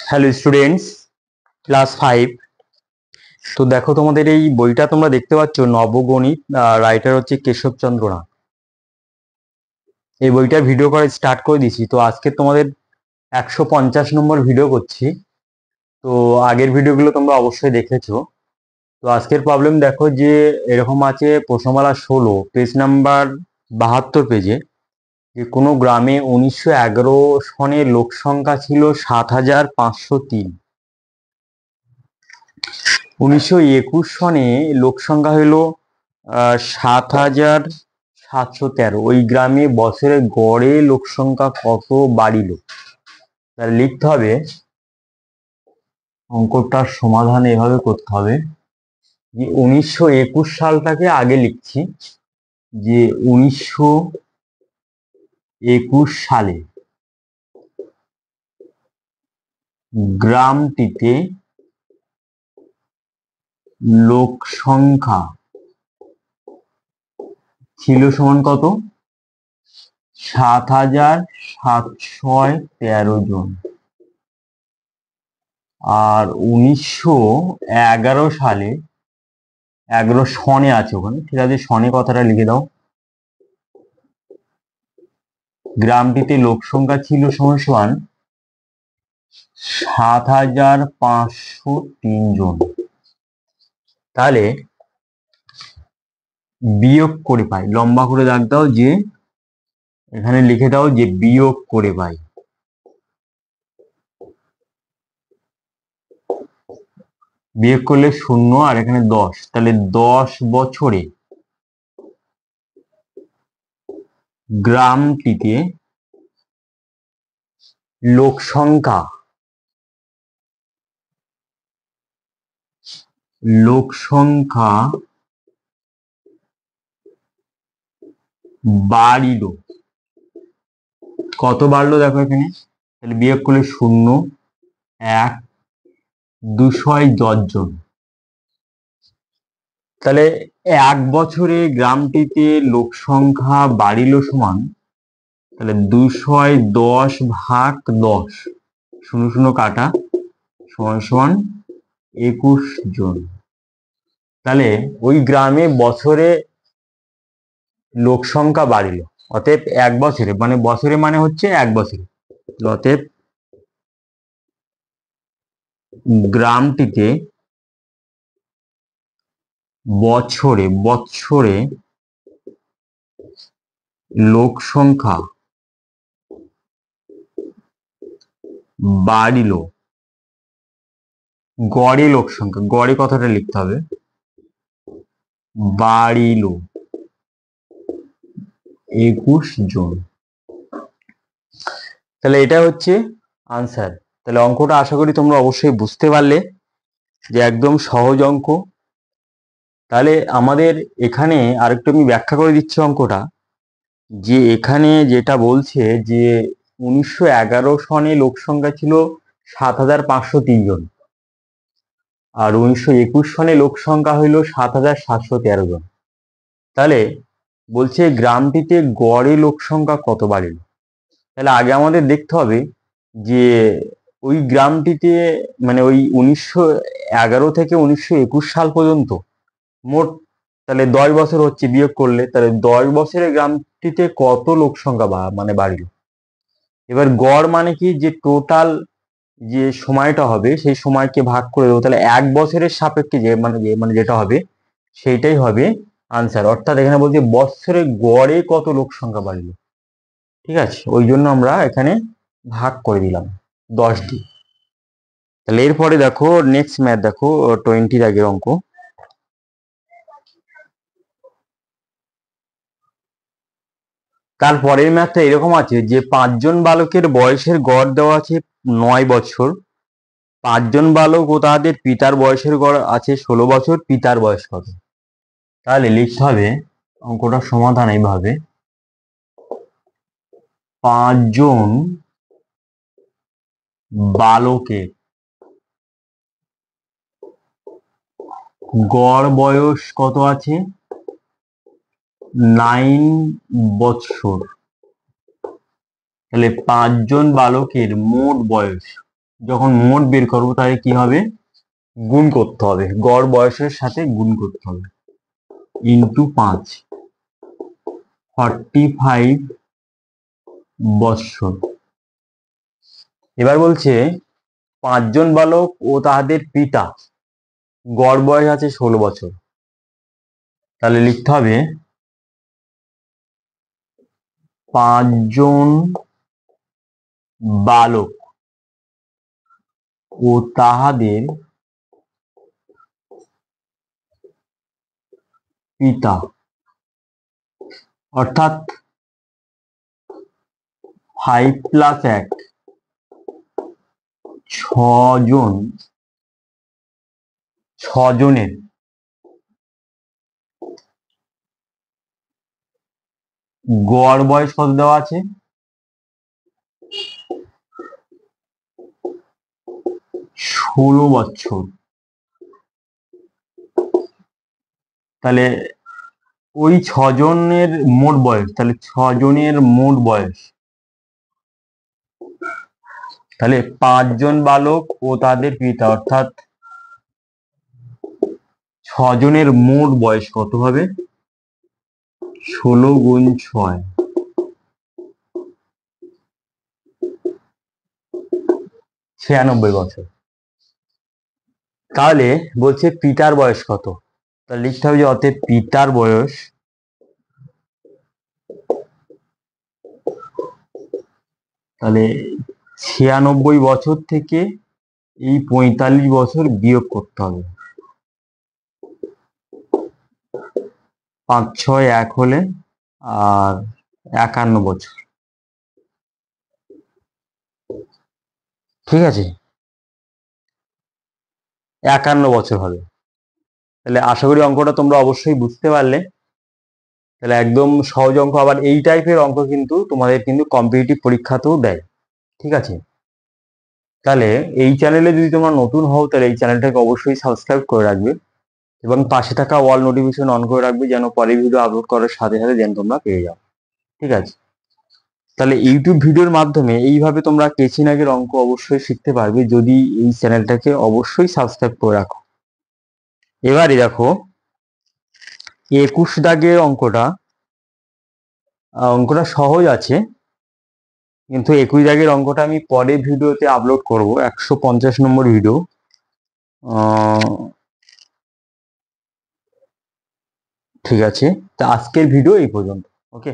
Hello students, class 5। তো দেখো, তোমাদের এই বইটা তোমরা দেখতে পাচ্ছ, নবগণিত। রাইটার হচ্ছে কেশবচন্দ্র নাথ। এই বইটার ভিডিও করা স্টার্ট করে দিয়েছি। তো আজকে তোমাদের 150 নম্বর ভিডিও করছি। তো আগের ভিডিওগুলো তোমরা অবশ্যই দেখেছো। তো আজকের প্রবলেম দেখো যে এরকম আছে, প্রশ্নমালা 16 পেজ নাম্বার 72 পেজে, যে কোনো গ্রামে 1911 সনে লোক সংখ্যা ছিল 7,503। 1921 সনে লোক সংখ্যা হলো 7,713। ওই গ্রামে বছরে গড়ে লোক সংখ্যা কত বাড়িল? তাহলে লিখতে হবে, অঙ্কটার সমাধান এভাবে করতে হবে যে 1921 সালটাকে আগে লিখছি, যে 1921 সালে গ্রামটিতে লোক সংখ্যা ছিল সমান কত? 7,713 জন। আর 1911 সালে, 11 সনে আছে ওখানে, ঠিক আছে, সনে কথাটা লিখে দাও। গ্রামটিতে লোক সংখ্যা ছিল সমান সমান 7,503 জন। তাহলে বিয়োগ করে পাই, লম্বা করে দাগ দাও, যে এখানে লিখে দাও যে বিয়োগ করে পাই। বিয়োগ করলে 0 আর এখানে 10, তাহলে 10 বছরে গ্রামটিতে লোক সংখ্যা বাড়িল। কত বাড়লো দেখো এখানে, তাহলে বিয়োগ করলে 0, 1, 210 জন। তাহলে 1 বছরে গ্রামটিতে লোক সংখ্যা বাড়িল সমান, তাহলে 210 ভাগ 10, 0 0 কাটা, সমান সমান 21 জন। তাহলে ওই গ্রামে বছরে লোক সংখ্যা বাড়িল, অতএব 1 বছরে, মানে বছরে মানে হচ্ছে 1 বছরে, অতএব গ্রামটিতে বছরে লোক সংখ্যা বাড়িল, গড়ে লোক সংখ্যা, গড়ে কথাটা লিখতে হবে, বাড়িল 21 জন। তাহলে এটা হচ্ছে আনসার। তাহলে অঙ্কটা আশা করি তোমরা অবশ্যই বুঝতে পারলে, যে একদম সহজ অঙ্ক। তাহলে আমাদের এখানে আরেকটু আমি ব্যাখ্যা করে দিচ্ছি অঙ্কটা, যে এখানে যেটা বলছে যে 1911 সনে লোক সংখ্যা ছিল 7,503 জন, আর 1921 সনে লোক সংখ্যা হইল 7,713 জন। তাহলে বলছে গ্রামটিতে গড়ে লোক সংখ্যা কত বাড়িল। তাহলে আগে আমাদের দেখতে হবে যে ওই গ্রামটিতে, মানে ওই 1911 থেকে 1921 সাল পর্যন্ত মোট, তাহলে 10 বছর হচ্ছে, বিয়োগ করলে তাহলে 10 বছরে গ্রামটিতে কত লোক সংখ্যা মানে বাড়িল। এবার গড় মানে কি, যে টোটাল যে সময়টা হবে সেই সময়কে ভাগ করে দেবো, তাহলে 1 বছরের সাপেক্ষে যে মানে যেটা হবে সেইটাই হবে আনসার। অর্থাৎ এখানে বলছে বছরে গড়ে কত লোক সংখ্যা বাড়িল, ঠিক আছে, ওই জন্য আমরা এখানে ভাগ করে দিলাম 10 দিয়ে। তাহলে এরপরে দেখো নেক্সট ম্যাথ, দেখো 20 আগের অঙ্ক। তারপরের ম্যাথটা এরকম আছে যে 5 জন বালকের বয়সের গড় দেওয়া আছে 9 বছর। 5 জন বালক ও তাদের পিতার বয়সের গড় আছে 16 বছর। পিতার বয়স কত? তাহলে লিখতে হবে অঙ্কটার সমাধান এইভাবে, 5 জন বালকের গড় বয়স কত আছে? 9 বছর। তাহলে 5 জন বালকের মোট বয়স যখন মোট বের করবো তাহলে কি হবে, গুণ করতে হবে, গড় বয়সের সাথে গুণ করতে হবে, ইন্টু 5, 45 বৎসর। এবার বলছে 5 জন বালক ও তাহাদের পিতা, গড় বয়স আছে 16 বছর। তাহলে লিখতে হবে 5 জন বালক ও তাহাদের পিতা, অর্থাৎ 5 + 1, 6 জন, 6 জনের গড় বয়স কত দেওয়া আছে, 16 বছর। তাহলে ওই 6 জনের মোট বয়স, তাহলে 6 জনের মোট বয়স, তাহলে 5 জন বালক ও তাদের পিতা, অর্থাৎ 6 জনের মোট বয়স কত হবে, 16 গুণ 6, 96 বছর। তাহলে বলছে পিতার বয়স কত, তাহলে লিখতে হবে যে অতএব পিতার বয়স, তাহলে 96 বছর থেকে এই 45 বছর বিয়োগ করতে হবে, 5 6 1 হলে আর 51 বছর। ঠিক আছে, 51 বছর হবে। তাহলে আশা করি অঙ্কটা তোমরা অবশ্যই বুঝতে পারলে। তাহলে একদম সহজ অঙ্ক, আবার এই টাইপের অঙ্ক কিন্তু তোমাদের কিন্তু কম্পিটিটিভ পরীক্ষাতেও দেয়। ঠিক আছে, তাহলে এই চ্যানেলে যদি তোমরা নতুন হও তাহলে এই চ্যানেলটাকে অবশ্যই সাবস্ক্রাইব করে রাখবে এবং পাশে থাকা অল নোটিফিকেশন অন করে রাখবে, যেন পরের ভিডিও আপলোড করার সাথে সাথে যেন তোমরা পেয়ে যাও। ঠিক আছে, তাহলে ইউটিউব ভিডিওর মাধ্যমে এইভাবে তোমরা কেচি নাগের অঙ্ক অবশ্যই শিখতে পারবে যদি এই চ্যানেলটাকে অবশ্যই সাবস্ক্রাইব করে রাখো। এবারে দেখো 21 দাগের অঙ্কটা, অঙ্কটা সহজ আছে, কিন্তু 21 দাগের অঙ্কটা আমি পরের ভিডিওতে আপলোড করব, 150 নম্বর ভিডিও। ঠিক আছে, তা আজকের ভিডিও এই পর্যন্ত। ওকে।